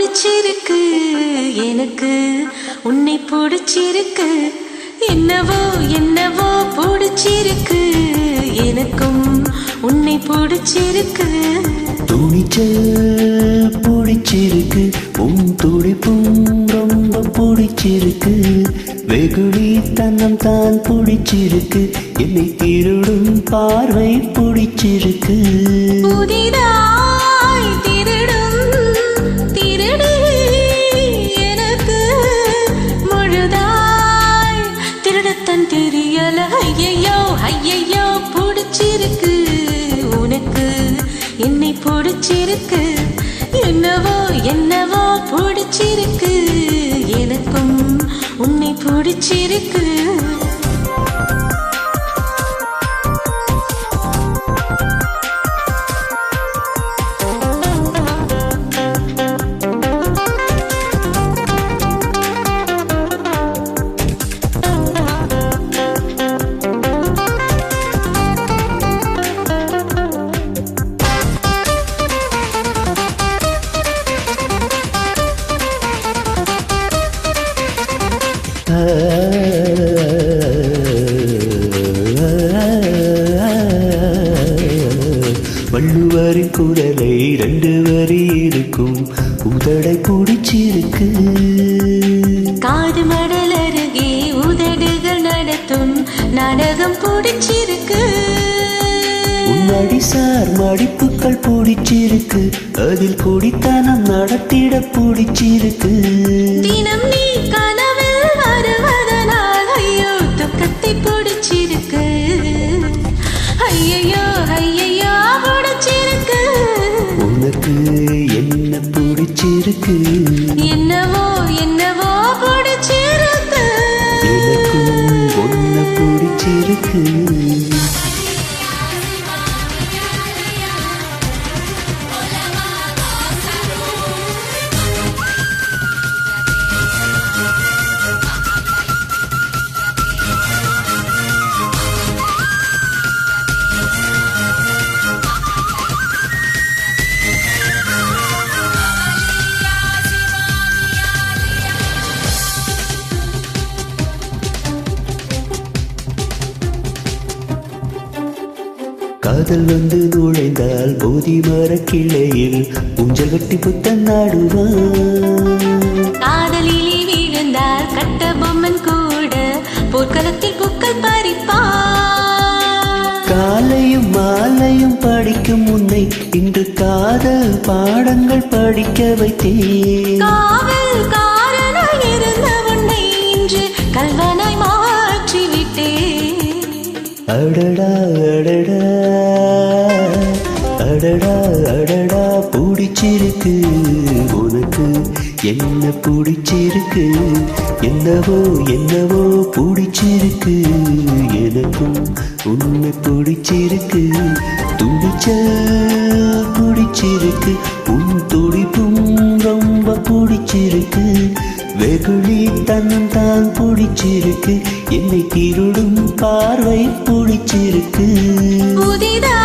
பிடிச்சிருக்கு எனக்கு உன்னை பிடிச்சிருக்கு என்னவோ என்னவோ பிடிச்சிருக்கு எனக்கும் உன்னை பிடிச்சிருக்கு துணிச்சல் பிடிச்சிருக்கு உன் துடிப்பும் ரொம்ப பிடிச்சிருக்கு வெகுளி தன்னம் தான் பிடிச்சிருக்கு என்னை திருடும் பார்வை பிடிச்சிருக்கு புதிதாய் திருடும் திருடு எனக்கு முழுதாய் திருடத்தன் தெரியல ஐயையோ ஐயையோ பிடிச்சிருக்கு உனக்கு என்னை பிடிச்சிருக்கு என்னவோ என்னவோ பிடிச்சிருக்கு எனக்கும் உன்னை பிடிச்சிருக்கு வள்ளுவரின் குரலை 2 வரி இருக்கும் உதடை பிடிச்சிருக்கு காது மடல் அருகே உதடுகள் நடத்தும் நாடகம் பிடிச்சிருக்கு உன்னடி சார் மடிப்புகள் பிடிச்சிருக்கு அதில் குடித்தனம் நடத்திட பிடிச்சிருக்கு தினம் நீ கனவில் வருவதனால் ஐயோ துக்கத்தை பிடிச்சிருக்கு ஐயையோ ஐயையோ பிடிச்சிருக்கு உனக்கு என்ன பிடிச்சிருக்கு என்னவோ என்னவோ பிடிச்சிருக்கு எனக்கும் ஒன்ன பிடிச்சிருக்கு காதல் வந்து நுழைந்தால் போதி மர கிளையில் ஊஞ்சல் கட்டி புத்தன் நாடுவான் காதலிலே விழுந்தால் கட்ட பொம்மன் கூட போர்க்களத்தில் பூக்கள் பறிப்பான் காலையும் மாலையும் படிக்கும் உன்னை இன்று காதல் பாடங்கள் படிக்க வைத்தேன் காவல் காரனாய் இருந்த உன்னை இன்று கல்வனாய் மாற்றிவிட்டேன் அடடா அடடா அடடா அடடா பிடிச்சிருக்கு உனக்கு என்ன பிடிச்சிருக்கு என்னவோ என்னவோ பிடிச்சிருக்கு எனக்கும் உன்னை பிடிச்சிருக்கு துடிச்சல் பிடிச்சிருக்கு உன் துடிப்பும் ரொம்ப பிடிச்சிருக்கு வெகுளி தன்னம் தான் பிடிச்சிருக்கு என்னை திருடும் பார்வை பிடிச்சிருக்கு புதிதா